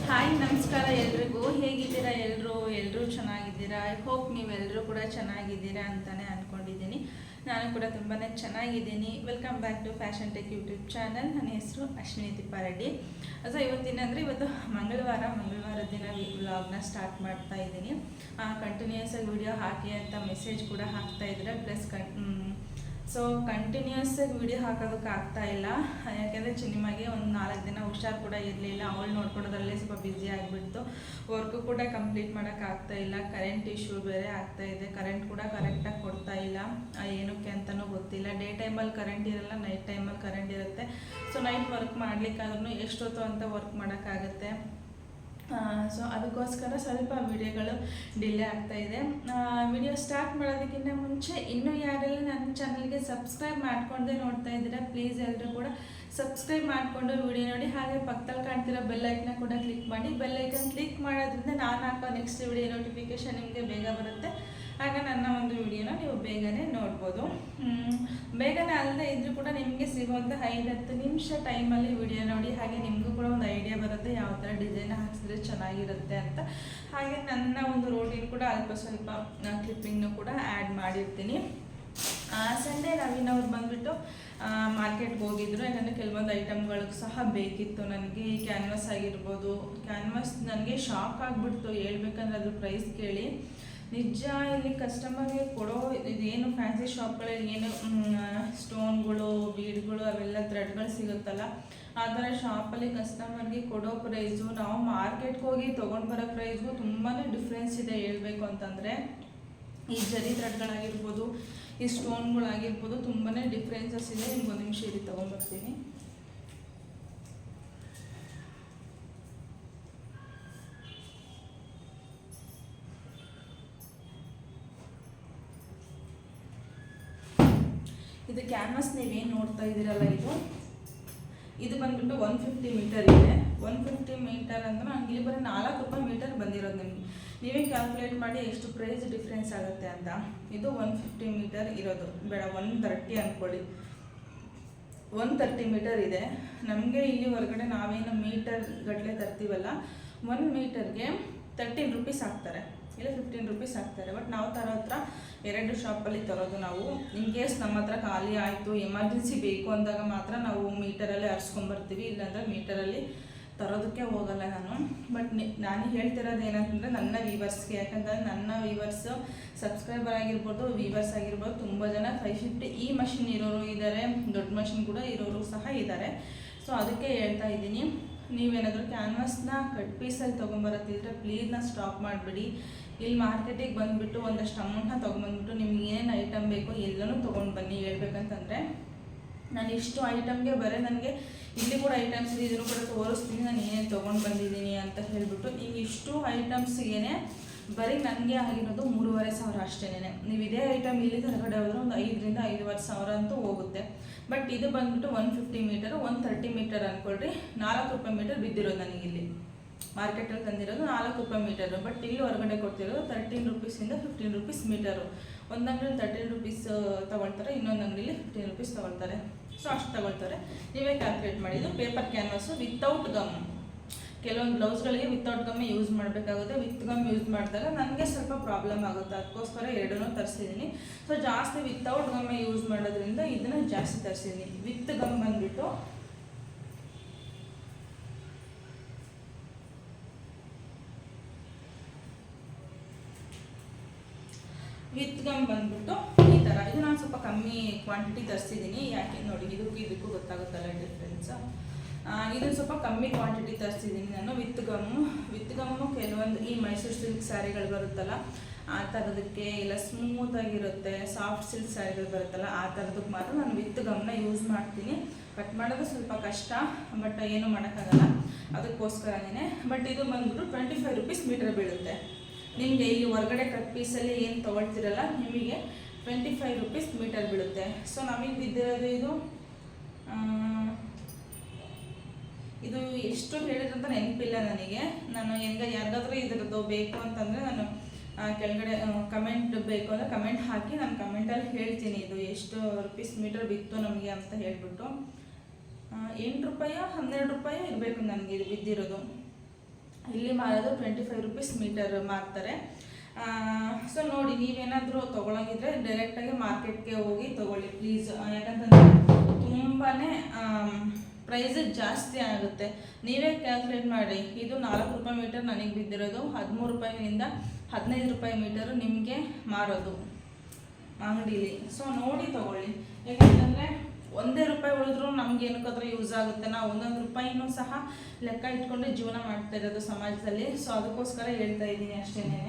Hi ನಮಸ್ಕಾರ ಎಲ್ರಿಗೂ. ಹೇಗಿದ್ದೀರಾ ಎಲ್ಲರೂ ಚೆನ್ನಾಗಿದ್ದೀರಾ? ಐ ಹೋಪ್ ನೀವೆಲ್ಲರೂ ಕೂಡ ಚೆನ್ನಾಗಿದ್ದೀರಾ ಅಂತಲೇ ಅಂದ್ಕೊಂಡಿದ್ದೀನಿ. ನಾನು ಕೂಡ ತುಂಬಾ ಚೆನ್ನಾಗಿದ್ದೀನಿ. Welcome back to fashion tech YouTube channel. ನನ್ನ ಹೆಸರು ಅಶ್ವಿನಿ ತಿಪ್ಪಾರೆಡ್ಡಿ. ಸೊ ಇವತ್ತು ಮಂಗಳವಾರ ದಿನ ವ್ಲಾಗ್ನ ಸ್ಟಾರ್ಟ್ ಮಾಡ್ತಾ ಇದ್ದೀನಿ. ಕಂಟಿನ್ಯೂಸ್ ಆಗಿ ವಿಡಿಯೋ ಹಾಕಿ ಅಂತ ಮೆಸೇಜ್ ಕೂಡ ಹಾಕ್ತಾ ಇದ್ದಾರೆ. ಪ್ಲಸ್ ಸೊ ಕಂಟಿನ್ಯೂಸ್ ಆಗಿ ವಿಡಿಯೋ ಹಾಕೋದಕ್ಕೆ ಆಗ್ತಾ ಇಲ್ಲ, ಯಾಕೆಂದರೆ ಚಿನಿಮಗೆ ಒಂದು 4 ದಿನ ಹುಷಾರು ಕೂಡ ಇರಲಿಲ್ಲ. ಅವಳು ನೋಡ್ಕೊಡೋದ್ರಲ್ಲೇ ಸ್ವಲ್ಪ ಬ್ಯುಸಿ ಆಗಿಬಿಡ್ತು. ವರ್ಕು ಕೂಡ ಕಂಪ್ಲೀಟ್ ಮಾಡೋಕ್ಕಾಗ್ತಾ ಇಲ್ಲ. ಕರೆಂಟ್ ಇಶ್ಯೂ ಬೇರೆ ಆಗ್ತಾ ಇದೆ. ಕರೆಂಟ್ ಕೂಡ ಕರೆಕ್ಟಾಗಿ ಕೊಡ್ತಾ ಇಲ್ಲ. ಏನಕ್ಕೆ ಅಂತಲೂ ಗೊತ್ತಿಲ್ಲ. ಡೇ ಟೈಮಲ್ಲಿ ಕರೆಂಟ್ ಇರಲ್ಲ, ನೈಟ್ ಟೈಮಲ್ಲಿ ಕರೆಂಟ್ ಇರುತ್ತೆ. ಸೊ ನೈಟ್ ವರ್ಕ್ ಮಾಡಲಿಕ್ಕಾದ್ರೂ ಎಷ್ಟೊತ್ತು ಅಂತ ವರ್ಕ್ ಮಾಡೋಕ್ಕಾಗತ್ತೆ. ಸೊ ಅದಕ್ಕೋಸ್ಕರ ಸ್ವಲ್ಪ ವಿಡಿಯೋಗಳು ಡಿಲೇ ಆಗ್ತಾಯಿದೆ. ವಿಡಿಯೋ ಸ್ಟಾರ್ಟ್ ಮಾಡೋದಕ್ಕಿಂತ ಮುಂಚೆ ಇನ್ನೂ ಯಾರೆಲ್ಲ ನನ್ನ ಚಾನಲ್ಗೆ ಸಬ್ಸ್ಕ್ರೈಬ್ ಮಾಡ್ಕೊಂಡೆ ನೋಡ್ತಾ ಇದ್ದೀರಾ, ಪ್ಲೀಸ್ ಎಲ್ಲರೂ ಕೂಡ ಸಬ್ಸ್ಕ್ರೈಬ್ ಮಾಡಿಕೊಂಡು ವಿಡಿಯೋ ನೋಡಿ. ಹಾಗೆ ಪಕ್ಕದಲ್ಲಿ ಕಾಣ್ತಿರೋ ಬೆಲ್ಲೈಕನ್ನ ಕೂಡ ಕ್ಲಿಕ್ ಮಾಡಿ. ಬೆಲ್ಲೈಕನ್ ಕ್ಲಿಕ್ ಮಾಡೋದ್ರಿಂದ ನಾನು ಹಾಕೋ ನೆಕ್ಸ್ಟ್ ವಿಡಿಯೋ ನೋಟಿಫಿಕೇಷನ್ ನಿಮಗೆ ಬೇಗ ಬರುತ್ತೆ. ಆಗ ನನ್ನ ಒಂದು ವಿಡಿಯೋನ ನೀವು ಬೇಗನೆ ನೋಡ್ಬೋದು. ಬೇಗನೆ ಅಲ್ಲದೆ ಇದ್ರೂ ಕೂಡ ನಿಮಗೆ ಸಿಗುವಂಥ 5-10 ನಿಮಿಷ ಟೈಮಲ್ಲಿ ವಿಡಿಯೋ ನೋಡಿ. ಹಾಗೆ ನಿಮಗೂ ಕೂಡ ಒಂದು ಐಡಿಯಾ ಬರುತ್ತೆ ಯಾವ ಥರ ಡಿಸೈನ್ ಹಾಕಿಸಿದ್ರೆ ಚೆನ್ನಾಗಿರುತ್ತೆ ಅಂತ. ಹಾಗೆ ನನ್ನ ಒಂದು ರೋಟೀನ್ ಕೂಡ ಸ್ವಲ್ಪ ಕ್ಲಿಪ್ಪಿಂಗ್ನು ಕೂಡ ಆ್ಯಡ್ ಮಾಡಿರ್ತೀನಿ. ಸಂಡೇ ನವೀನವ್ರು ಬಂದುಬಿಟ್ಟು ಮಾರ್ಕೆಟ್ಗೆ ಹೋಗಿದ್ರು. ಯಾಕಂದರೆ ಕೆಲವೊಂದು ಐಟಮ್ಗಳಿಗೆ ಸಹ ಬೇಕಿತ್ತು ನನಗೆ. ಈ ಕ್ಯಾನ್ವಾಸ್ ಆಗಿರ್ಬೋದು. ಕ್ಯಾನ್ವಾಸ್ ನನಗೆ ಶಾಕ್ ಆಗಿಬಿಡ್ತು ಹೇಳ್ಬೇಕಂದ್ರೆ ಅದ್ರ ಪ್ರೈಸ್ ಕೇಳಿ. ನಿಜ ಇಲ್ಲಿ ಕಸ್ಟಮರ್ಗೆ ಕೊಡೋ ಇದೇನು ಫ್ಯಾನ್ಸಿ ಶಾಪ್ಗಳಲ್ಲಿ ಏನು ಸ್ಟೋನ್ಗಳು, ಬೀಡ್ಗಳು, ಅವೆಲ್ಲ ಥ್ರೆಡ್ಗಳು ಸಿಗುತ್ತಲ್ಲ, ಆ ಥರ ಶಾಪಲ್ಲಿ ಕಸ್ಟಮರ್ಗೆ ಕೊಡೋ ಪ್ರೈಸು ನಾವು ಮಾರ್ಕೆಟ್ಗೆ ಹೋಗಿ ತೊಗೊಂಡು ಬರೋ ಪ್ರೈಸ್ಗೂ ತುಂಬಾ ಡಿಫ್ರೆನ್ಸ್ ಇದೆ ಹೇಳ್ಬೇಕು ಅಂತಂದರೆ. ಈ ಜರಿ ಥ್ರೆಡ್ಗಳಾಗಿರ್ಬೋದು, ಈ ಸ್ಟೋನ್ಗಳಾಗಿರ್ಬೋದು, ತುಂಬಾ ಡಿಫ್ರೆನ್ಸಸ್ ಇದೆ. ನಿಮ್ಗೆ ಒಂದು ನಿಮಿಷ ಇಲ್ಲಿ ತೊಗೊಂಡ್ಬರ್ತೀನಿ. ಇದು ಕ್ಯಾನ್ವಾಸ್ ನೀವೇನು ನೋಡ್ತಾ ಇದ್ದೀರಲ್ಲ, ಇದು ಬಂದ್ಬಿಟ್ಟು 150 ಮೀಟರ್ ಇದೆ. 150 ಮೀಟರ್ ಅಂದರೆ ನನಗೆ ಇಲ್ಲಿ ಬರೀ 4 ರೂಪಾಯಿ ಮೀಟರ್ ಬಂದಿರೋದು. ನೀವೇ ಕ್ಯಾಲ್ಕುಲೇಟ್ ಮಾಡಿ ಎಷ್ಟು ಪ್ರೈಸ್ ಡಿಫ್ರೆನ್ಸ್ ಆಗುತ್ತೆ ಅಂತ. ಇದು 150 ಮೀಟರ್ ಇರೋದು, ಬೇಡ 130 ಅಂದ್ಕೊಳ್ಳಿ. 130 ಮೀಟರ್ ಇದೆ. ನಮಗೆ ಇಲ್ಲಿ ಹೊರಗಡೆ ನಾವೇನು ಮೀಟರ್ ಗಟ್ಟಲೆ ತರ್ತೀವಲ್ಲ, 1 ಮೀಟರ್ಗೆ 13 ರೂಪೀಸ್ ಹಾಕ್ತಾರೆ, ಇಲ್ಲ 15 ರೂಪೀಸ್ ಹಾಕ್ತಾರೆ. ಬಟ್ ನಾವು ತರೋ ಹತ್ರ 2 ಶಾಪಲ್ಲಿ ತರೋದು. ನಾವು ಇನ್ ಕೇಸ್ ನಮ್ಮ ಹತ್ರ ಖಾಲಿ ಆಯಿತು, ಎಮರ್ಜೆನ್ಸಿ ಬೇಕು ಅಂದಾಗ ಮಾತ್ರ ನಾವು ಮೀಟರಲ್ಲಿ ಹರಿಸ್ಕೊಂಬರ್ತೀವಿ, ಇಲ್ಲಾಂದರೆ ಮೀಟರಲ್ಲಿ ತರೋದಕ್ಕೆ ಹೋಗಲ್ಲ ನಾನು. ಬಟ್ ನಾನು ಹೇಳ್ತಿರೋದು ಏನಂತಂದರೆ ನನ್ನ ವೀವರ್ಸ್ಗೆ, ಯಾಕಂದರೆ ನನ್ನ ವೀವರ್ಸ್ ಸಬ್ಸ್ಕ್ರೈಬರ್ ಆಗಿರ್ಬೋದು, ವೀವರ್ಸ್ ಆಗಿರ್ಬೋದು, ತುಂಬ ಜನ 550 ಈ ಮಷಿನ್ ಇರೋರು ಇದ್ದಾರೆ, ದೊಡ್ಡ ಮಷಿನ್ ಕೂಡ ಇರೋರು ಸಹ ಇದ್ದಾರೆ. ಸೊ ಅದಕ್ಕೆ ಹೇಳ್ತಾ ಇದ್ದೀನಿ, ನೀವೇನಾದರೂ ಕ್ಯಾನ್ವಾಸ್ನ ಕಟ್ ಪೀಸಲ್ಲಿ ತೊಗೊಂಬರತ್ತಿದ್ರೆ ಪ್ಲೀಸ್ನ ಸ್ಟಾಪ್ ಮಾಡಿಬಿಡಿ. ಇಲ್ಲಿ ಮಾರ್ಕೆಟಿಗೆ ಬಂದುಬಿಟ್ಟು ಒಂದಷ್ಟು ಅಮೌಂಟ್ನ ತೊಗೊಂಬಂದ್ಬಿಟ್ಟು ನಿಮ್ಗೆ ಏನೇನು ಐಟಮ್ ಬೇಕೋ ಎಲ್ಲನೂ ತೊಗೊಂಡು ಬನ್ನಿ. ಹೇಳ್ಬೇಕಂತಂದರೆ ನಾನು ಇಷ್ಟು ಐಟಮ್ಗೆ ಬರೀ ನನಗೆ ಇಲ್ಲಿ ಕೂಡ ಐಟಮ್ಸ್ ಇದೆ, ಇದನ್ನು ಕೂಡ ತೋರಿಸ್ತೀನಿ ನಾನು ಏನೇನು ತೊಗೊಂಡು ಬಂದಿದ್ದೀನಿ ಅಂತ ಹೇಳಿಬಿಟ್ಟು. ಈಗ ಇಷ್ಟು ಐಟಮ್ಸ್ಗೇ ಬರೀ ನನಗೆ ಆಗಿರೋದು 3,500 ಅಷ್ಟೇ. ನೀವು ಇದೇ ಐಟಮ್ ಇಲ್ಲಿ ಹೊರಗಡೆ ಹೋದ್ರೆ ಒಂದು 5,000 to 5,500 ಅಂತೂ ಹೋಗುತ್ತೆ. ಬಟ್ ಇದು ಬಂದುಬಿಟ್ಟು 150 ಮೀಟರು, 130 ಮೀಟರ್ ಅಂದ್ಕೊಳ್ರಿ. 4 ರೂಪಾಯಿ ಮೀಟರ್ ಬಿದ್ದಿರೋದು ನನಗಿಲ್ಲಿ ಮಾರ್ಕೆಟಲ್ಲಿ ತಂದಿರೋದು 4 ರೂಪಾಯಿ ಮೀಟರು. ಬಟ್ ಇಲ್ಲಿ ಹೊರಗಡೆ ಕೊಡ್ತಿರೋದು 13 ರೂಪೀಸಿಂದ 15 ರೂಪೀಸ್ ಮೀಟರು. ಒಂದು ಅಂಗಡಿಯಲ್ಲಿ 13 ರೂಪೀಸ್ ತೊಗೊಳ್ತಾರೆ, ಇನ್ನೊಂದು ಅಂಗಡಿಯಲ್ಲಿ 15 ರೂಪೀಸ್ ತೊಗೊಳ್ತಾರೆ. ಸೊ ಅಷ್ಟು ತೊಗೊಳ್ತಾರೆ. ನೀವೇ ಕ್ಯಾಲ್ಕುಲೇಟ್ ಮಾಡಿದ್ದು. Paper canvas without gum. ಕೆಲವೊಂದು ಬ್ಲೌಸ್ಗಳಿಗೆ ವಿತೌಟ್ ಗಮ್ಮೇ ಯೂಸ್ ಮಾಡಬೇಕಾಗುತ್ತೆ. ವಿತ್ ಗಮ್ ಯೂಸ್ ಮಾಡಿದಾಗ ನನಗೆ ಸ್ವಲ್ಪ ಪ್ರಾಬ್ಲಮ್ ಆಗುತ್ತೆ, ಅದಕ್ಕೋಸ್ಕರ 2 ತರಿಸಿದ್ದೀನಿ. ಸೊ ಜಾಸ್ತಿ ವಿತೌಟ್ ಗಮ್ಮೇ ಯೂಸ್ ಮಾಡೋದ್ರಿಂದ ಇದನ್ನು ಜಾಸ್ತಿ ತರಿಸಿದ್ದೀನಿ. ವಿತ್ ಗಮ್ ಬಂದುಬಿಟ್ಟು ಈ ಥರ. ಇದು ನಾನು ಸ್ವಲ್ಪ ಕಮ್ಮಿ ಕ್ವಾಂಟಿಟಿ ತರಿಸಿದ್ದೀನಿ. ಯಾಕೆ ನೋಡಿ, ಇದಕ್ಕೂ ಗೊತ್ತಾಗುತ್ತಲ್ಲ ಡಿಫ್ರೆನ್ಸ್. ಇದನ್ನು ಸ್ವಲ್ಪ ಕಮ್ಮಿ ಕ್ವಾಂಟಿಟಿ ತರಿಸಿದ್ದೀನಿ ನಾನು. ವಿತ್ ಗಮ್ಮು ಕೆಲವೊಂದು ಈ ಮೈಸೂರು ಸಿಲ್ಕ್ ಸ್ಯಾರಿಗಳು ಬರುತ್ತಲ್ಲ ಆ ಥರದಕ್ಕೆ, ಇಲ್ಲ ಸ್ಮೂತಾಗಿರುತ್ತೆ ಸಾಫ್ಟ್ ಸಿಲ್ಕ್ ಸ್ಯಾರಿಗಳು ಬರುತ್ತಲ್ಲ ಆ ಥರದಕ್ಕೆ ಮಾತ್ರ ನಾನು ವಿತ್ ಗಮ್ನ ಯೂಸ್ ಮಾಡ್ತೀನಿ. ಕಟ್ ಮಾಡೋದು ಸ್ವಲ್ಪ ಕಷ್ಟ, ಬಟ್ ಏನೂ ಮಾಡೋಕ್ಕಾಗಲ್ಲ, ಅದಕ್ಕೋಸ್ಕರನೇ. ಬಟ್ ಇದು ಬಂದ್ಬಿಟ್ಟು 25 ರೂಪೀಸ್ ಮೀಟರ್ ಬೀಳುತ್ತೆ ನಿಮಗೆ. ಇಲ್ಲಿ ಹೊರಗಡೆ ಕಟ್ ಪೀಸಲ್ಲಿ ಏನು ತೊಗೊಳ್ತಿರಲ್ಲ, ನಿಮಗೆ 25 ರೂಪೀಸ್ ಮೀಟರ್ ಬೀಳುತ್ತೆ. ಸೊ ನಮಗೆ ಬಿದ್ದಿರೋದು ಇದು ಎಷ್ಟು ಹೇಳಿದ್ರಂತ ನೆನಪಿಲ್ಲ ನನಗೆ. ನಾನು ಯಾರಿಗಾದ್ರೂ ಇದ್ರದ್ದು ಬೇಕು ಅಂತಂದರೆ ನಾನು ಕೆಳಗಡೆ ಕಮೆಂಟ್ ಬೇಕು ಅಂದರೆ ಕಮೆಂಟ್ ಹಾಕಿ ನಾನು ಕಮೆಂಟಲ್ಲಿ ಹೇಳ್ತೀನಿ ಇದು ಎಷ್ಟು ರೂಪೀಸ್ ಮೀಟರ್ ಬಿತ್ತು ನಮಗೆ ಅಂತ ಹೇಳಿಬಿಟ್ಟು. 8 ರೂಪಾಯಿ 12 ರೂಪಾಯಿ ಇರಬೇಕು ನನಗೆ ಇದು ಬಿದ್ದಿರೋದು. ಇಲ್ಲಿ ಮಾರೋದು 25 ರೂಪೀಸ್ ಮೀಟರ್ ಮಾರ್ತಾರೆ. ಸೊ ನೋಡಿ, ನೀವೇನಾದರೂ ತೊಗೊಳಂಗಿದ್ರೆ ಡೈರೆಕ್ಟಾಗಿ ಮಾರ್ಕೆಟ್ಗೆ ಹೋಗಿ ತೊಗೊಳ್ಳಿ ಪ್ಲೀಸ್. ಯಾಕಂತಂದರೆ ತುಂಬಾ ಪ್ರೈಸ್ ಜಾಸ್ತಿ ಆಗುತ್ತೆ. ನೀವೇ ಕ್ಯಾಲ್ಕುಲೇಟ್ ಮಾಡಿ. ಇದು 4 ರೂಪಾಯಿ ಮೀಟರ್ ನನಗೆ ಬಿದ್ದಿರೋದು, 13 ರೂಪಾಯಿನಿಂದ 15 ರೂಪಾಯಿ ಮೀಟರು ನಿಮಗೆ ಮಾರೋದು ಅಂಗಡೀಲಿ. ಸೊ ನೋಡಿ ತೊಗೊಳ್ಳಿ. ಯಾಕಂತಂದರೆ ಒಂದೇ ರೂಪಾಯಿ ಉಳಿದ್ರೂ ನಮ್ಗೆ ಏನಕ್ಕಾದ್ರೂ ಯೂಸ್ ಆಗುತ್ತೆ. ನಾವು ಒಂದೊಂದು ರೂಪಾಯಿನೂ ಸಹ ಲೆಕ್ಕ ಇಟ್ಕೊಂಡು ಜೀವನ ಮಾಡ್ತಾ ಇರೋದು ಸಮಾಜದಲ್ಲಿ. ಸೊ ಅದಕ್ಕೋಸ್ಕರ ಹೇಳ್ತಾ ಇದ್ದೀನಿ ಅಷ್ಟೇನೆ.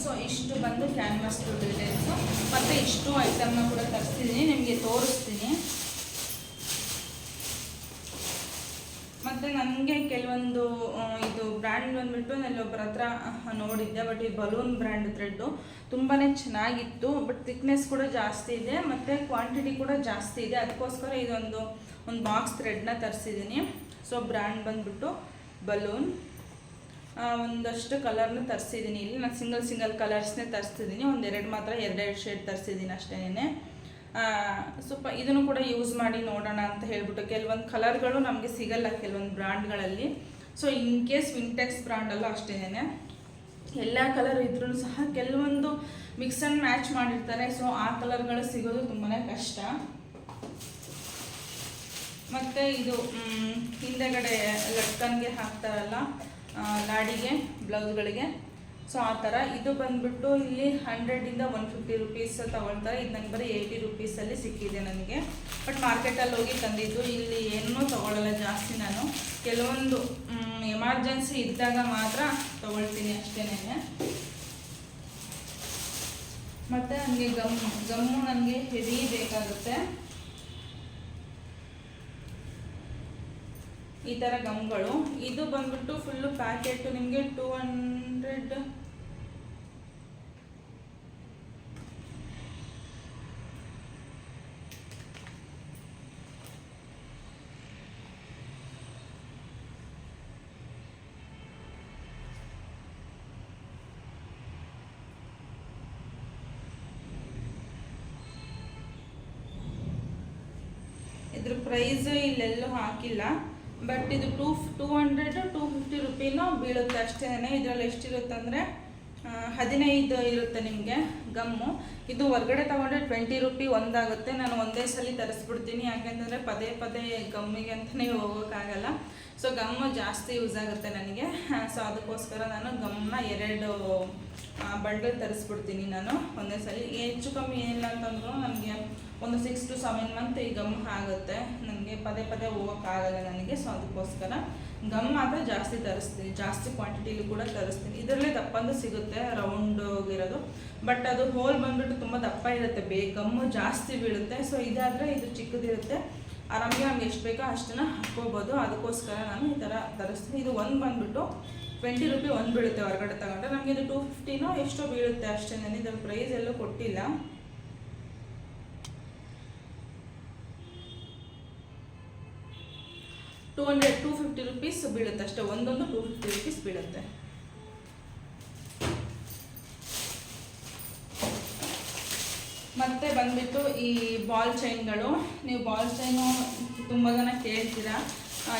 ಸೊ ಇಷ್ಟು ಬಂದು ಕ್ಯಾನ್ವಾಸ್ದು ಡೀಟೇಲ್ಸು. ಮತ್ತು ಇಷ್ಟು ಐಟಮ್ನ ಕೂಡ ತರಿಸ್ತಿದ್ದೀನಿ, ನಿಮಗೆ ತೋರಿಸ್ತೀನಿ. ಮತ್ತು ನನಗೆ ಕೆಲವೊಂದು ಇದು ಬ್ರ್ಯಾಂಡ್ ಬಂದುಬಿಟ್ಟು ನಾನೊಬ್ಬರ ಹತ್ರ ನೋಡಿದ್ದೆ. ಬಟ್ ಈ ಬಲೂನ್ ಬ್ರ್ಯಾಂಡ್ ಥ್ರೆಡ್ಡು ತುಂಬಾ ಚೆನ್ನಾಗಿತ್ತು. ಬಟ್ ಥಿಕ್ನೆಸ್ ಕೂಡ ಜಾಸ್ತಿ ಇದೆ ಮತ್ತು ಕ್ವಾಂಟಿಟಿ ಕೂಡ ಜಾಸ್ತಿ ಇದೆ. ಅದಕ್ಕೋಸ್ಕರ ಇದೊಂದು ಬಾಕ್ಸ್ ಥ್ರೆಡ್ನ ತರಿಸಿದ್ದೀನಿ. ಸೊ ಬ್ರ್ಯಾಂಡ್ ಬಂದುಬಿಟ್ಟು ಬಲೂನ್. ಒಂದಷ್ಟು ಕಲರ್ನ ತರಿಸಿದ್ದೀನಿ. ಇಲ್ಲಿ ನಾನು ಸಿಂಗಲ್ ಕಲರ್ಸ್ನೇ ತರಿಸ್ತಿದ್ದೀನಿ. ಒಂದೆರಡು ಮಾತ್ರ ಎರಡೆರಡು ಶೇಡ್ ತರಿಸಿದ್ದೀನಿ ಅಷ್ಟೇನೆ. ಸ್ವಲ್ಪ ಇದನ್ನು ಕೂಡ ಯೂಸ್ ಮಾಡಿ ನೋಡೋಣ ಅಂತ ಹೇಳ್ಬಿಟ್ಟು. ಕೆಲವೊಂದು ಕಲರ್ಗಳು ನಮಗೆ ಸಿಗಲ್ಲ ಕೆಲವೊಂದು ಬ್ರ್ಯಾಂಡ್ಗಳಲ್ಲಿ. ಸೊ ಇನ್ ಕೇಸ್ ವಿಂಟೆಕ್ಸ್ ಬ್ರ್ಯಾಂಡಲ್ಲೂ ಅಷ್ಟೇನೆ ಎಲ್ಲ ಕಲರ್ ಇದ್ರೂ ಸಹ ಕೆಲವೊಂದು ಮಿಕ್ಸ್ ಆ್ಯಂಡ್ ಮ್ಯಾಚ್ ಮಾಡಿರ್ತಾರೆ. ಸೊ ಆ ಕಲರ್ಗಳು ಸಿಗೋದು ತುಂಬಾ ಕಷ್ಟ. ಮತ್ತು ಇದು ಹಿಂದೆಗಡೆ ಲಟ್ಕನ್ಗೆ ಹಾಕ್ತಾರಲ್ಲ ಲಾಡಿಗೆ, ಬ್ಲೌಸ್ಗಳಿಗೆ, ಸೊ ಆ ಥರ. ಇದು ಬಂದುಬಿಟ್ಟು ಇಲ್ಲಿ 100ಇಂದ 150 ರೂಪೀಸ್ ತೊಗೊಳ್ತಾರೆ. ಇದು ನನಗೆ ಬರೀ 80 ರೂಪೀಸಲ್ಲಿ ಸಿಕ್ಕಿದೆ ನನಗೆ. ಬಟ್ ಮಾರ್ಕೆಟಲ್ಲಿ ಹೋಗಿ ತಂದಿದ್ದು. ಇಲ್ಲಿ ಏನೂ ತೊಗೊಳ್ಳಲ್ಲ ಜಾಸ್ತಿ ನಾನು. ಕೆಲವೊಂದು ಎಮರ್ಜೆನ್ಸಿ ಇದ್ದಾಗ ಮಾತ್ರ ತೊಗೊಳ್ತೀನಿ ಅಷ್ಟೇನೆ. ಮತ್ತು ನನಗೆ ಗಮ್ಮು ನನಗೆ ಹೆವಿ ಬೇಕಾಗುತ್ತೆ. ಈ ಥರ ಗಮ್ಗಳು. ಇದು ಬಂದ್ಬಿಟ್ಟು ಫುಲ್ಲು ಪ್ಯಾಕೆಟು ನಿಮಗೆ 200. ಇದ್ರ ಪ್ರೈಸ್ ಇಲ್ಲೆಲ್ಲೂ ಹಾಕಿಲ್ಲ. ಬಟ್ ಇದು 200-250 ರೂಪಾಯಿನೂ ಬೀಳುತ್ತೆ ಅಷ್ಟೇನೆ. ಇದರಲ್ಲಿ ಎಷ್ಟಿರುತ್ತೆ ಅಂದರೆ 15 ಇರುತ್ತೆ ನಿಮಗೆ ಗಮ್ಮು. ಇದು ಹೊರ್ಗಡೆ ತೊಗೊಂಡ್ರೆ 20 ರೂಪಾಯಿ ಒಂದಾಗುತ್ತೆ. ನಾನು ಒಂದೇ ಸಲ ತರಿಸ್ಬಿಡ್ತೀನಿ. ಯಾಕೆಂತಂದರೆ ಪದೇ ಗಮ್ಮಿಗೆ ಅಂತಲೇ ಹೋಗೋಕ್ಕಾಗಲ್ಲ. ಸೊ ಗಮ್ಮು ಜಾಸ್ತಿ ಯೂಸ್ ಆಗುತ್ತೆ ನನಗೆ. ಸೊ ಅದಕ್ಕೋಸ್ಕರ ನಾನು ಗಮ್ಮನ್ನ 2 ಬಂಡಲ್ ತರಿಸ್ಬಿಡ್ತೀನಿ ನಾನು ಒಂದೇ ಸಲ. ಹೆಚ್ಚು ಕಮ್ಮಿ ಏನಿಲ್ಲ ಅಂತಂದ್ರೂ ನನಗೆ ಒಂದು 6 to 7 ಮಂತ್ ಈ ಗಮ್ ಆಗುತ್ತೆ. ನನಗೆ ಪದೇ ಹೋಗೋಕ್ಕಾಗಲ್ಲ ನನಗೆ. ಸೊ ಅದಕ್ಕೋಸ್ಕರ ಗಮ್ ಮಾತ್ರ ಜಾಸ್ತಿ ತರಿಸ್ತೀನಿ, ಜಾಸ್ತಿ ಕ್ವಾಂಟಿಟಿಲಿ ಕೂಡ ತರಿಸ್ತೀನಿ. ಇದರಲ್ಲೇ ದಪ್ಪಂದು ಸಿಗುತ್ತೆ, ರೌಂಡ್ ಇರೋದು. ಬಟ್ ಅದು ಹೋಲ್ ಬಂದುಬಿಟ್ಟು ತುಂಬ ದಪ್ಪ ಇರುತ್ತೆ, ಗಮ್ಮು ಜಾಸ್ತಿ ಬೀಳುತ್ತೆ. ಸೊ ಇದಾದರೆ ಇದು ಚಿಕ್ಕದಿರುತ್ತೆ, ಆರಾಮಾಗಿ ನಮ್ಗೆ ಎಷ್ಟು ಬೇಕೋ ಅಷ್ಟನ್ನು ಹಾಕ್ಕೋಬೋದು. ಅದಕ್ಕೋಸ್ಕರ ನಾನು ಈ ಥರ ತರಿಸ್ತೀನಿ. ಇದು ಒಂದು ಬಂದುಬಿಟ್ಟು 20 ರೂಪಾಯಿ ಒಂದು ಬೀಳುತ್ತೆ ಹೊರಗಡೆ ತಗೊಂಡ್ರೆ. ನಮಗೆ ಇದು 250ನೋ ಎಷ್ಟೋ ಬೀಳುತ್ತೆ ಅಷ್ಟೇ. ನಾನು ಇದರ ಪ್ರೈಸ್ ಎಲ್ಲೂ ಕೊಟ್ಟಿಲ್ಲ. $250 ರೂಪೀಸ್ ಬೀಳುತ್ತೆ ಅಷ್ಟೇ. ಒಂದೊಂದು 250 ರೂಪೀಸ್ ಬೀಳುತ್ತೆ. ಮತ್ತು ಬಂದುಬಿಟ್ಟು ಈ ಬಾಲ್ ಚೈನ್ಗಳು. ನೀವು ಬಾಲ್ ಚೈನು ತುಂಬ ಜನ ಕೇಳ್ತೀರಾ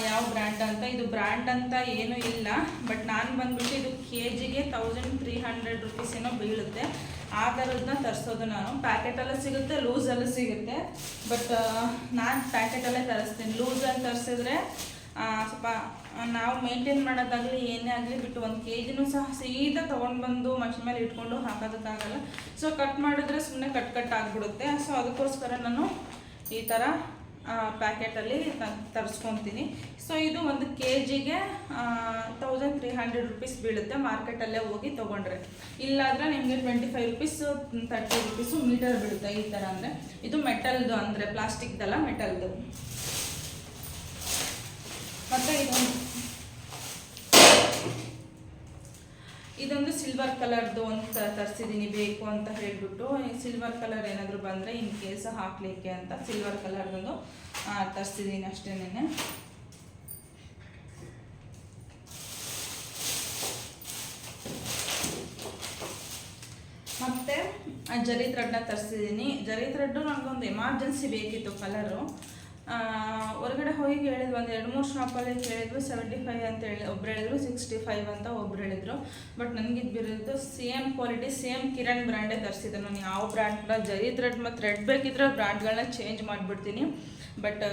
ಯಾವ ಬ್ರ್ಯಾಂಡ್ ಅಂತ. ಇದು ಬ್ರ್ಯಾಂಡ್ ಅಂತ ಏನೂ ಇಲ್ಲ. ಬಟ್ ನಾನು ಬಂದುಬಿಟ್ಟು ಇದು KGಗೆ 1300 ರೂಪೀಸ್ ಏನೋ ಬೀಳುತ್ತೆ. ಆ ಥರದನ್ನ ತರಿಸೋದು ನಾನು. ಪ್ಯಾಕೆಟಲ್ಲೂ ಸಿಗುತ್ತೆ, ಲೂಸಲ್ಲೂ ಸಿಗುತ್ತೆ. ಬಟ್ ನಾನು ಪ್ಯಾಕೆಟಲ್ಲೇ ತರಿಸ್ತೀನಿ. ಲೂಸಲ್ಲಿ ತರಿಸಿದ್ರೆ ಸ್ವಲ್ಪ ನಾವು ಮೇಂಟೈನ್ ಮಾಡೋದಾಗಲಿ ಏನೇ ಆಗಲಿ ಬಿಟ್ಟು 1 kgನೂ ಸಹ ಸೀದಾ ತೊಗೊಂಡು ಬಂದು ಮಷಿನ್ ಮೇಲೆ ಇಟ್ಕೊಂಡು ಹಾಕೋದಕ್ಕಾಗಲ್ಲ. ಸೊ ಕಟ್ ಮಾಡಿದ್ರೆ ಸುಮ್ಮನೆ ಕಟ್ ಆಗಿಬಿಡುತ್ತೆ. ಸೊ ಅದಕ್ಕೋಸ್ಕರ ನಾನು ಈ ಥರ ಪ್ಯಾಕೆಟಲ್ಲಿ ತರಿಸ್ಕೊತೀನಿ. ಸೊ ಇದು ಒಂದು KGಗೆ 1300 ರುಪೀಸ್ ಬೀಳುತ್ತೆ ಮಾರ್ಕೆಟಲ್ಲೇ ಹೋಗಿ ತೊಗೊಂಡ್ರೆ. ಇಲ್ಲಾಂದರೆ ನಿಮಗೆ 25 ರುಪೀಸ್ 30 ರುಪೀಸು ಮೀಟರ್ ಬೀಳುತ್ತೆ ಈ ಥರ. ಅಂದರೆ ಇದು ಮೆಟಲ್ದು, ಅಂದರೆ ಪ್ಲಾಸ್ಟಿಕ್ದಲ್ಲ, ಮೆಟಲ್ದು. ಮತ್ತು ಇದೊಂದು ಸಿಲ್ವರ್ ಕಲರ್ದು ಅಂತ ತರಿಸಿದ್ದೀನಿ, ಬೇಕು ಅಂತ ಹೇಳಿಬಿಟ್ಟು. ಸಿಲ್ವರ್ ಕಲರ್ ಏನಾದರೂ ಬಂದರೆ ಇನ್ ಕೇಸ್ ಹಾಕಲಿಕ್ಕೆ ಅಂತ ಸಿಲ್ವರ್ ಕಲರ್ದೊಂದು ತರಿಸಿದ್ದೀನಿ ಅಷ್ಟೇನೆ. ಮತ್ತು ಜರಿ ಥ್ರೆಡ್ನ ತರಿಸಿದ್ದೀನಿ. ಜರಿ ಥ್ರೆಡ್ಡು ನನಗೊಂದು ಎಮರ್ಜೆನ್ಸಿ ಬೇಕಿತ್ತು ಕಲರು. ಹೊರಗಡೆ ಹೋಗಿ ಹೇಳಿದ್ವಿ, ಒಂದು 2-3 ಶಾಪಲ್ಲಿ ಕೇಳಿದ್ವಿ. 75 ಅಂತ ಹೇಳಿ ಒಬ್ರು ಹೇಳಿದ್ರು, 65 ಅಂತ ಒಬ್ರು ಹೇಳಿದ್ರು. ಬಟ್ ನನಗೆ ಬಿರೋದು ಸೇಮ್ ಕ್ವಾಲಿಟಿ, ಸೇಮ್ ಕಿರಣ್ ಬ್ರ್ಯಾಂಡೇ ತರಿಸಿದ್ದೆ. ನಾನು ಯಾವ ಬ್ರ್ಯಾಂಡ್ ಕೂಡ ಜರಿ ಥ್ರೆಡ್ ಮತ್ತು ಥ್ರೆಡ್ ಬೇಕಿದ್ರೆ ಬ್ರ್ಯಾಂಡ್ಗಳನ್ನ ಚೇಂಜ್ ಮಾಡಿಬಿಡ್ತೀನಿ. ಬಟ್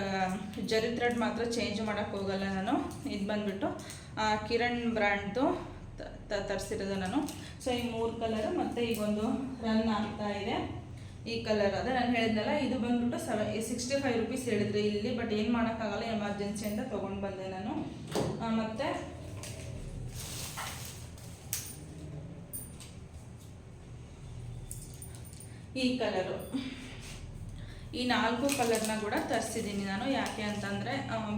ಜರಿ ಥ್ರೆಡ್ ಮಾತ್ರ ಚೇಂಜ್ ಮಾಡೋಕ್ಕೆ ಹೋಗಲ್ಲ ನಾನು. ಇದು ಬಂದುಬಿಟ್ಟು ಕಿರಣ್ ಬ್ರ್ಯಾಂಡ್ದು ತರಿಸಿರೋದು ನಾನು. ಸೊ ಈ 3 ಕಲರು. ಮತ್ತು ಈಗೊಂದು ರನ್ ಆಗ್ತಾ ಇದೆ ಈ ಕಲರ್. ಅದೇ ನಾನು ಹೇಳಿದ್ನಲ್ಲ, ಇದು ಬಂದ್ಬಿಟ್ಟು 65 ರುಪೀಸ್ ಹೇಳಿದ್ರು ಇಲ್ಲಿ. ಬಟ್ ಏನು ಮಾಡೋಕ್ಕಾಗಲ್ಲ, ಎಮರ್ಜೆನ್ಸಿ ಅಂತ ತೊಗೊಂಡು ಬಂದೆ ನಾನು. ಮತ್ತು ಈ ಕಲರು, ಈ 4 ಕಲರ್ನ ಕೂಡ ತರಿಸಿದ್ದೀನಿ ನಾನು. ಯಾಕೆ ಅಂತಂದರೆ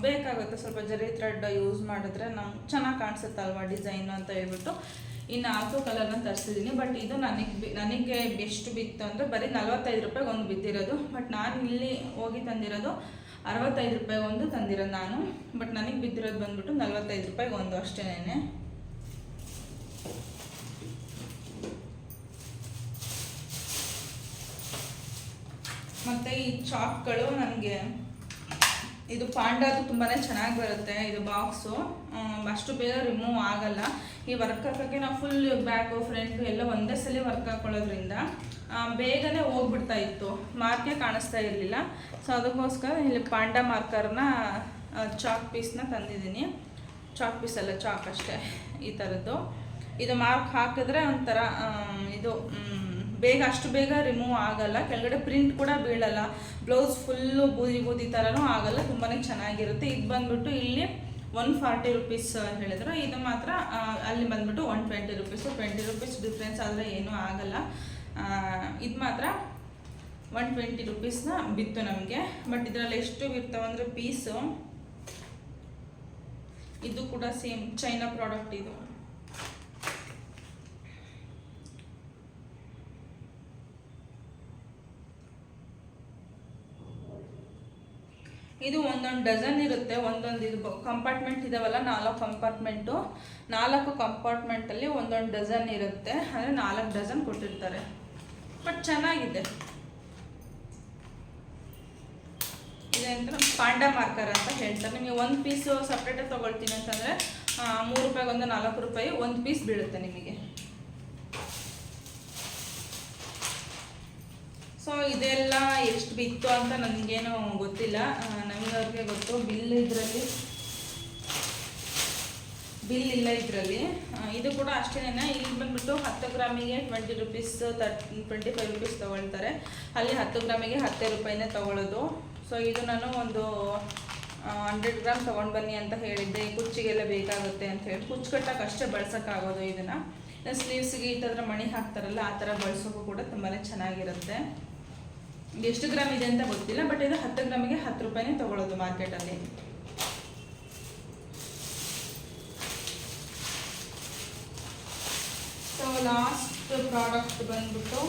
ಬೇಕಾಗುತ್ತೆ, ಸ್ವಲ್ಪ ಜರಿ ಥ್ರೆಡ್ ಯೂಸ್ ಮಾಡಿದ್ರೆ ನಮ್ಗೆ ಚೆನ್ನಾಗಿ ಕಾಣಿಸುತ್ತಲ್ವ ಡಿಸೈನು ಅಂತ ಹೇಳ್ಬಿಟ್ಟು ಈ 4 ಕಲರ್ನ ತರಿಸಿದ್ದೀನಿ. ಬಟ್ ಇದು ನನಗೆ ಎಷ್ಟು ಬಿತ್ತು ಅಂದರೆ ಬರೀ 45 ರೂಪಾಯಿಗೆ ಒಂದು ಬಿದ್ದಿರೋದು. ಬಟ್ ನಾನು ಇಲ್ಲಿ ಹೋಗಿ ತಂದಿರೋದು 65 ರೂಪಾಯಿಗೆ ಒಂದು ತಂದಿರೋದು ನಾನು. ಬಟ್ ನನಗೆ ಬಿದ್ದಿರೋದು ಬಂದ್ಬಿಟ್ಟು 45 ರೂಪಾಯಿಗೆ ಒಂದು ಅಷ್ಟೇನೆ. ಮತ್ತು ಈ ಚಾಕ್ಗಳು ನನಗೆ ಇದು ಪಾಂಡಾದು ತುಂಬಾ ಚೆನ್ನಾಗಿ ಬರುತ್ತೆ. ಇದು ಬಾಕ್ಸು ಅಷ್ಟು ಬೇಗ ರಿಮೂವ್ ಆಗಲ್ಲ. ಈ ವರ್ಕ್ ಹಾಕೋಕ್ಕೆ ನಾವು ಫುಲ್ ಬ್ಯಾಕು ಫ್ರಂಟು ಎಲ್ಲ ಒಂದೇ ಸಲ ವರ್ಕ್ ಹಾಕೊಳ್ಳೋದ್ರಿಂದ ಬೇಗನೆ ಹೋಗ್ಬಿಡ್ತಾ ಇತ್ತು, ಮಾರ್ಕೆ ಕಾಣಿಸ್ತಾ ಇರಲಿಲ್ಲ. ಸೊ ಅದಕ್ಕೋಸ್ಕರ ಇಲ್ಲಿ ಪಾಂಡಾ ಮಾರ್ಕರ್ನ ಚಾಕ್ ಪೀಸ್ನ ತಂದಿದ್ದೀನಿ. ಚಾಕ್ ಪೀಸ್ ಅಲ್ಲ, ಚಾಕ್ ಅಷ್ಟೇ, ಈ ಥರದ್ದು. ಇದು ಮಾರ್ಕ್ ಹಾಕಿದ್ರೆ ಒಂಥರ ಇದು ಅಷ್ಟು ಬೇಗ ರಿಮೂವ್ ಆಗಲ್ಲ. ಕೆಳಗಡೆ ಪ್ರಿಂಟ್ ಕೂಡ ಬೀಳಲ್ಲ. ಬ್ಲೌಸ್ ಫುಲ್ಲು ಬೂದಿ ಥರನೂ ಆಗಲ್ಲ, ತುಂಬಾ ಚೆನ್ನಾಗಿರುತ್ತೆ. ಇದು ಬಂದ್ಬಿಟ್ಟು ಇಲ್ಲಿ 140 ರುಪೀಸ್ ಹೇಳಿದ್ರು. ಇದು ಮಾತ್ರ ಅಲ್ಲಿ ಬಂದ್ಬಿಟ್ಟು 120 ರುಪೀಸು. 20 ರುಪೀಸ್ ಡಿಫ್ರೆನ್ಸ್ ಆದರೆ ಏನೂ ಆಗಲ್ಲ. ಇದು ಮಾತ್ರ 120 ರುಪೀಸ್ನ ಬಿತ್ತು ನಮಗೆ. ಬಟ್ ಇದರಲ್ಲಿ ಎಷ್ಟು ಇರ್ತಾವಂದರೆ ಪೀಸು, ಇದು ಕೂಡ ಸೇಮ್ ಚೈನಾ ಪ್ರಾಡಕ್ಟ್. ಇದು ಒಂದೊಂದು ಡಜನ್ ಇರುತ್ತೆ. ಒಂದೊಂದು ಇದು ಕಂಪಾರ್ಟ್ಮೆಂಟ್ ಇದಾವಲ್ಲ, 4 ಕಂಪಾರ್ಟ್ಮೆಂಟು. 4 ಕಂಪಾರ್ಟ್ಮೆಂಟಲ್ಲಿ ಒಂದೊಂದು ಡಜನ್ ಇರುತ್ತೆ. ಅಂದರೆ 4 ಡಜನ್ ಕೊಟ್ಟಿರ್ತಾರೆ. ಬಟ್ ಚೆನ್ನಾಗಿದೆ. ಇದಂತ ಪಾಂಡಾ ಮಾರ್ಕರ್ ಅಂತ ಹೇಳ್ತಾರೆ. ನಿಮಗೆ ಒಂದು ಪೀಸು ಸಪ್ರೇಟಾಗಿ ತೊಗೊಳ್ತೀನಿ ಅಂತಂದರೆ 3 ರೂಪಾಯಿಗೆ ಒಂದು 4 ರೂಪಾಯಿ ಒಂದು ಪೀಸ್ ಬೀಳುತ್ತೆ ನಿಮಗೆ. ಸೊ ಇದೆಲ್ಲ ಎಷ್ಟು ಬಿತ್ತು ಅಂತ ನನಗೇನು ಗೊತ್ತಿಲ್ಲ, ನಮಗವ್ರಿಗೆ ಗೊತ್ತು. ಬಿಲ್ ಇಲ್ಲ ಇದರಲ್ಲಿ. ಇದು ಕೂಡ ಅಷ್ಟೇ. ಇಲ್ಲಿ ಬಂದ್ಬಿಟ್ಟು 10 ಗ್ರಾಮಿಗೆ 20 ರುಪೀಸ್ 25 ರುಪೀಸ್ ತೊಗೊಳ್ತಾರೆ. ಅಲ್ಲಿ 10 ಗ್ರಾಮಿಗೆ 10 ರೂಪಾಯಿನೇ ತೊಗೊಳ್ಳೋದು. ಸೊ ಇದು ನಾನು ಒಂದು 100 ಗ್ರಾಮ್ ತೊಗೊಂಡು ಬನ್ನಿ ಅಂತ ಹೇಳಿದ್ದೆ. ಕುಚ್ಚಿಗೆಲ್ಲ ಬೇಕಾಗುತ್ತೆ ಅಂತ ಹೇಳಿ ಕುಚ್ಚು ಕಟ್ಟಕ್ಕೆ ಅಷ್ಟೇ ಬಳಸೋಕ್ಕಾಗೋದು. ಇದನ್ನು ಸ್ಲೀವ್ಸ್ಗೆ ಈ ಥರ ಮಣಿ ಹಾಕ್ತಾರಲ್ಲ, ಆ ಥರ ಬಳಸೋಕ್ಕೂ ಕೂಡ ತುಂಬಾ ಚೆನ್ನಾಗಿರುತ್ತೆ. ಎಷ್ಟು ಗ್ರಾಮ್ ಇದೆ ಅಂತ ಗೊತ್ತಿಲ್ಲ. ಬಟ್ ಇದು 10 ಗ್ರಾಮಿಗೆ 10 ರೂಪಾಯಿನೇ ತೊಗೊಳ್ಳೋದು ಮಾರ್ಕೆಟಲ್ಲಿ. ಸೊ ಲಾಸ್ಟ್ ಪ್ರಾಡಕ್ಟ್ ಬಂದ್ಬಿಟ್ಟು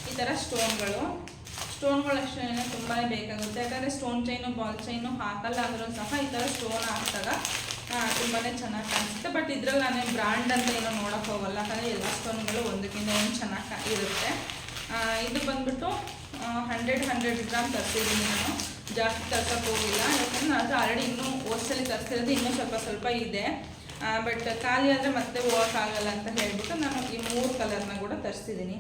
ಈ ಥರ ಸ್ಟೋನ್ಗಳು ಅಷ್ಟೇ ತುಂಬಾ ಬೇಕಾಗುತ್ತೆ. ಯಾಕಂದರೆ ಸ್ಟೋನ್ ಚೈನು ಬಾಲ್ ಚೈನು ಹಾಕಲ್ಲ ಅಂದ್ರೂ ಸಹ ಈ ಥರ ಸ್ಟೋನ್ ಹಾಕಿದಾಗ ತುಂಬಾ ಚೆನ್ನಾಗಿ ಕಾಣಿಸುತ್ತೆ. ಬಟ್ ಇದ್ರಲ್ಲಿ ನಾನೇ ಬ್ರ್ಯಾಂಡ್ ಅಂತ ಏನೋ ನೋಡೋಕೆ ಹೋಗಲ್ಲ, ಯಾಕಂದರೆ ಎಲ್ಲ ಸ್ಟೋನ್ಗಳು ಒಂದಕ್ಕಿಂತ ಒಂದು ಚೆನ್ನಾಗಿ ಇರುತ್ತೆ. ಇದು ಬಂದ್ಬಿಟ್ಟು 100 ಗ್ರಾಮ್ ತರಿಸಿದ್ದೀನಿ ನಾನು. ಜಾಸ್ತಿ ತರ್ಸೋಕೆ ಹೋಗಿಲ್ಲ, ಯಾಕಂದರೆ ಅದು ಆಲ್ರೆಡಿ ಇನ್ನೂ ಓದ್ಸಲಿ ತರಿಸಿರೋದು ಇನ್ನೂ ಸ್ವಲ್ಪ ಇದೆ. ಬಟ್ ಖಾಲಿ ಆದರೆ ಮತ್ತೆ ಹೋಗೋಕ್ಕಾಗಲ್ಲ ಅಂತ ಹೇಳಿಬಿಟ್ಟು ನಾನು ಈ 3 ಕಲರ್ನ ಕೂಡ ತರಿಸಿದ್ದೀನಿ.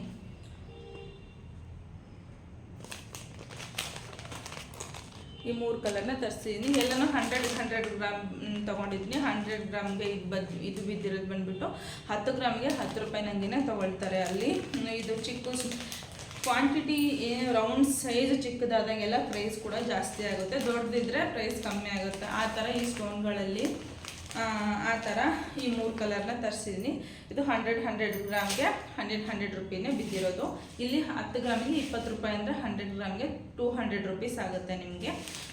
ಈ 3 ಕಲರ್ನ ತರಿಸಿದ್ದೀನಿ. ಎಲ್ಲನೂ 100 ಗ್ರಾಮ್ ತೊಗೊಂಡಿದ್ದೀನಿ. 100 ಗ್ರಾಮ್ಗೆ ಇದು ಬಿದ್ದಿರೋದು ಬಂದುಬಿಟ್ಟು 10 ಗ್ರಾಮ್ಗೆ 10 ರೂಪಾಯಿ ನನಗೇನೆ ತೊಗೊಳ್ತಾರೆ ಅಲ್ಲಿ. ಇದು ಕ್ವಾಂಟಿಟಿ ಏನು ರೌಂಡ್ ಸೈಜ್ ಚಿಕ್ಕದಾದಾಗೆಲ್ಲ ಪ್ರೈಸ್ ಕೂಡ ಜಾಸ್ತಿ ಆಗುತ್ತೆ, ದೊಡ್ಡದಿದ್ದರೆ ಪ್ರೈಸ್ ಕಮ್ಮಿ ಆಗುತ್ತೆ. ಆ ಥರ ಈ ಸ್ಟೋನ್ಗಳಲ್ಲಿ ಆ ಥರ ಈ 3 ಕಲರ್ನ ತರಿಸಿದ್ದೀನಿ. ಇದು 100 ಗ್ರಾಮ್ಗೆ 100 ರುಪೀನೇ ಬಿದ್ದಿರೋದು. ಇಲ್ಲಿ 10 ಗ್ರಾಮಿಗೆ 20 ರೂಪಾಯಿ ಅಂದರೆ 100 ಗ್ರಾಮ್ಗೆ 200 ರುಪೀಸ್ ಆಗುತ್ತೆ ನಿಮಗೆ.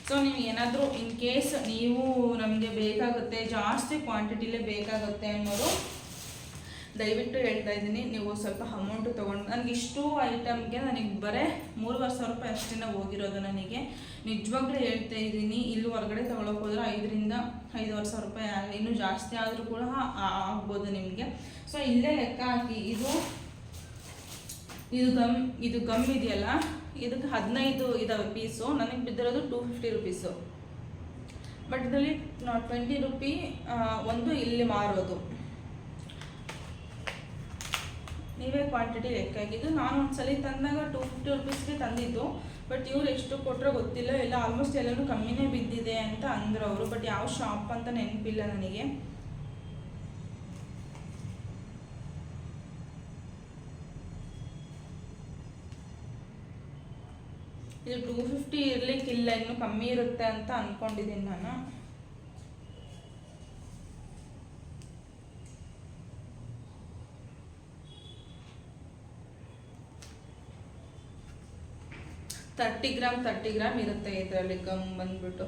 ಸೊ ನೀವು ಏನಾದರೂ ಇನ್ ಕೇಸ್ ನೀವು ನಮಗೆ ಬೇಕಾಗುತ್ತೆ, ಜಾಸ್ತಿ ಕ್ವಾಂಟಿಟಿಲೇ ಬೇಕಾಗುತ್ತೆ ಅನ್ನೋರು ದಯವಿಟ್ಟು ಹೇಳ್ತಾ ಇದ್ದೀನಿ, ನೀವು ಸ್ವಲ್ಪ ಅಮೌಂಟು ತೊಗೊಂಡು, ನನಗೆ ಇಷ್ಟು ಐಟಮ್ಗೆ ನನಗೆ ಬರೀ 3,500 ರೂಪಾಯಿ ಅಷ್ಟೇ ಹೋಗಿರೋದು. ನನಗೆ ನಿಜವಾಗ್ಲೂ ಹೇಳ್ತಾ ಇದ್ದೀನಿ, ಇಲ್ಲಿ ಹೊರಗಡೆ ತೊಗೊಳಕ್ಕೆ ಹೋದ್ರೆ 5,000 to 5,500 ರೂಪಾಯಿ ಇನ್ನೂ ಜಾಸ್ತಿ ಆದರೂ ಕೂಡ ಆಗ್ಬೋದು ನಿಮಗೆ. ಸೊ ಇಲ್ಲೇ ಲೆಕ್ಕ ಹಾಕಿ, ಇದು ಗಮ್ ಇದೆಯಲ್ಲ, ಇದಕ್ಕೆ 15 ಇದಾವೆ ಪೀಸು, ನನಗೆ ಬಿದ್ದಿರೋದು 250 ರುಪೀಸು. ಬಟ್ ಇದರಲ್ಲಿ 20 ರೂಪಿ ಒಂದು ಇಲ್ಲಿ ಮಾರೋದು. ನೀವೇ ಕ್ವಾಂಟಿಟಿ ಲೆಕ್ಕ ಹಾಕಿದ್ದು. ನಾನು ಒಂದ್ಸಲಿ ತಂದಾಗ 250 ರುಪೀಸ್ಗೆ ತಂದಿದ್ದು, ಬಟ್ ಇವ್ರು ಎಷ್ಟು ಕೊಟ್ಟರೋ ಗೊತ್ತಿಲ್ಲ, ಎಲ್ಲ ಆಲ್ಮೋಸ್ಟ್ ಎಲ್ಲನೂ ಕಮ್ಮಿನೇ ಬಿದ್ದಿದೆ ಅಂತ ಅಂದರು ಅವರು. ಬಟ್ ಯಾವ ಶಾಪ್ ಅಂತ ನೆನಪಿಲ್ಲ ನನಗೆ. ಇದು 250 ಇರಲಿಕ್ಕಿಲ್ಲ, ಇನ್ನೂ ಕಮ್ಮಿ ಇರುತ್ತೆ ಅಂತ ಅಂದ್ಕೊಂಡಿದ್ದೀನಿ ನಾನು. ಥರ್ಟಿ ಗ್ರಾಮ್ ಇರುತ್ತೆ ಇದರಲ್ಲಿ ಗಮ್ ಬಂದ್ಬಿಟ್ಟು.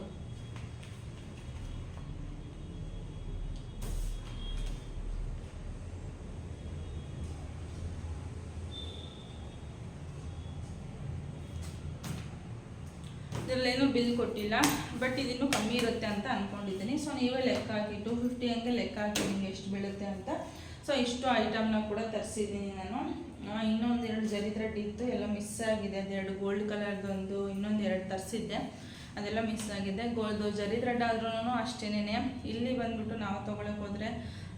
ಇದರಲ್ಲೇನು ಬಿಲ್ ಕೊಟ್ಟಿಲ್ಲ, ಬಟ್ ಇದಿನ್ನೂ ಕಮ್ಮಿ ಇರುತ್ತೆ ಅಂತ ಅಂದ್ಕೊಂಡಿದ್ದೀನಿ. ಸೊ ನೀವೇ ಲೆಕ್ಕ ಹಾಕಿ 250 ಹಂಗೆ ಲೆಕ್ಕ ಹಾಕಿ ನಿಮಗೆ ಎಷ್ಟು ಬೀಳುತ್ತೆ ಅಂತ. ಸೊ ಇಷ್ಟು ಐಟಮ್ನ ಕೂಡ ತರಿಸಿದ್ದೀನಿ ನಾನು. ಇನ್ನೊಂದು 2 ಜರಿ ಥ್ರೆಡ್ ಇತ್ತು, ಎಲ್ಲ ಮಿಸ್ ಆಗಿದೆ. ಅದೆರಡು ಗೋಲ್ಡ್ ಕಲರ್ದೊಂದು, ಇನ್ನೊಂದು 2 ತರಿಸಿದ್ದೆ, ಅದೆಲ್ಲ ಮಿಸ್ ಆಗಿದೆ. ಗೋಲ್ದು ಜರಿ ಥ್ರೆಡ್ ಆದ್ರೂ ಅಷ್ಟೇನೆ. ಇಲ್ಲಿ ಬಂದುಬಿಟ್ಟು ನಾವು ತೊಗೊಳಕ್ಕೆ ಹೋದರೆ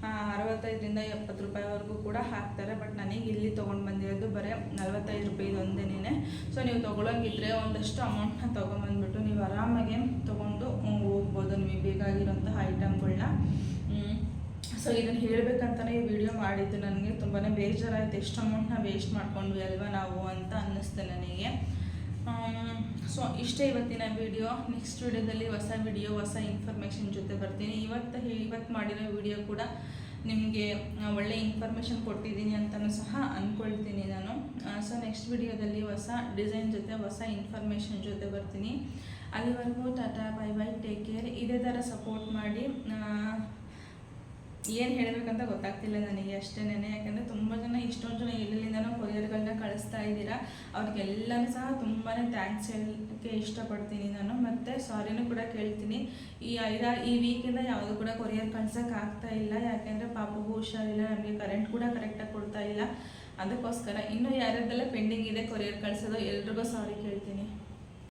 65 to 70 ರೂಪಾಯಿವರೆಗೂ ಕೂಡ ಹಾಕ್ತಾರೆ. ಬಟ್ ನನಗೆ ಇಲ್ಲಿ ತೊಗೊಂಡು ಬಂದಿರೋದು ಬರೀ 45 ರೂಪಾಯಿ ಒಂದೇನೇ. ಸೊ ನೀವು ತೊಗೊಳಂಗಿದ್ರೆ ಒಂದಷ್ಟು ಅಮೌಂಟ್ನ ತೊಗೊಂಬಂದ್ಬಿಟ್ಟು ನೀವು ಆರಾಮಾಗೆ ತೊಗೊಂಡು ಹೋಗ್ಬೋದು ನಿಮಗೆ ಬೇಕಾಗಿರೋಂತಹ ಐಟಮ್ಗಳನ್ನ. ಸೊ ಇದನ್ನು ಹೇಳಬೇಕಂತಲೇ ಈ ವಿಡಿಯೋ ಮಾಡಿದ್ದು. ನನಗೆ ತುಂಬಾ ಬೇಜಾರಾಯಿತು, ಎಷ್ಟು ಅಮೌಂಟ್ನ ವೇಸ್ಟ್ ಮಾಡ್ಕೊಂಡ್ವಿ ಅಲ್ವಾ ನಾವು ಅಂತ ಅನ್ನಿಸ್ತು ನನಗೆ. ಸೊ ಇಷ್ಟೇ ಇವತ್ತಿನ ವಿಡಿಯೋ. ನೆಕ್ಸ್ಟ್ ವಿಡಿಯೋದಲ್ಲಿ ಹೊಸ ವಿಡಿಯೋ, ಹೊಸ ಇನ್ಫಾರ್ಮೇಷನ್ ಜೊತೆ ಬರ್ತೀನಿ. ಇವತ್ತು ಮಾಡಿರೋ ವಿಡಿಯೋ ಕೂಡ ನಿಮಗೆ ಒಳ್ಳೆ ಇನ್ಫಾರ್ಮೇಷನ್ ಕೊಟ್ಟಿದ್ದೀನಿ ಅಂತಲೂ ಸಹ ಅಂದ್ಕೊಳ್ತೀನಿ ನಾನು. ಸೊ ನೆಕ್ಸ್ಟ್ ವಿಡಿಯೋದಲ್ಲಿ ಹೊಸ ಡಿಸೈನ್ ಜೊತೆ, ಹೊಸ ಇನ್ಫಾರ್ಮೇಷನ್ ಜೊತೆ ಬರ್ತೀನಿ. ಅಲ್ಲಿವರೆಗೂ Tata, bye bye, take care. ಇದೇ ಥರ ಸಪೋರ್ಟ್ ಮಾಡಿ. ಏನು ಹೇಳಬೇಕಂತ ಗೊತ್ತಾಗ್ತಿಲ್ಲ ನನಗೆ ಅಷ್ಟೇನೆ. ಯಾಕಂದರೆ ತುಂಬ ಜನ, ಇಷ್ಟೊಂದು ಜನ ಎಲ್ಲೆಲ್ಲಿಂದನೋ ಕೊರಿಯರ್ಗಳನ್ನ ಕಳಿಸ್ತಾ ಇದ್ದೀರಾ. ಅವ್ರಿಗೆಲ್ಲನೂ ಸಹ ತುಂಬಾ ಥ್ಯಾಂಕ್ಸ್ ಹೇಳೋಕ್ಕೆ ಇಷ್ಟಪಡ್ತೀನಿ ನಾನು. ಮತ್ತು ಸಾರಿನೂ ಕೂಡ ಕೇಳ್ತೀನಿ. ಈ ವೀಕಿಂದ ಯಾವುದು ಕೂಡ ಕೊರಿಯರ್ ಕಳ್ಸೋಕ್ಕಾಗ್ತಾ ಇಲ್ಲ, ಯಾಕೆಂದರೆ ಪಾಪಗೂ ಹುಷಾರಿಲ್ಲ, ನಮಗೆ ಕರೆಂಟ್ ಕೂಡ ಕರೆಕ್ಟಾಗಿ ಕೊಡ್ತಾ ಇಲ್ಲ. ಅದಕ್ಕೋಸ್ಕರ ಇನ್ನೂ ಯಾರ್ಯಾರ್ದೆಲ್ಲ ಪೆಂಡಿಂಗ್ ಇದೆ ಕೊರಿಯರ್ ಕಳಿಸೋದು, ಎಲ್ರಿಗೂ ಸಾರಿ ಕೇಳ್ತೀನಿ.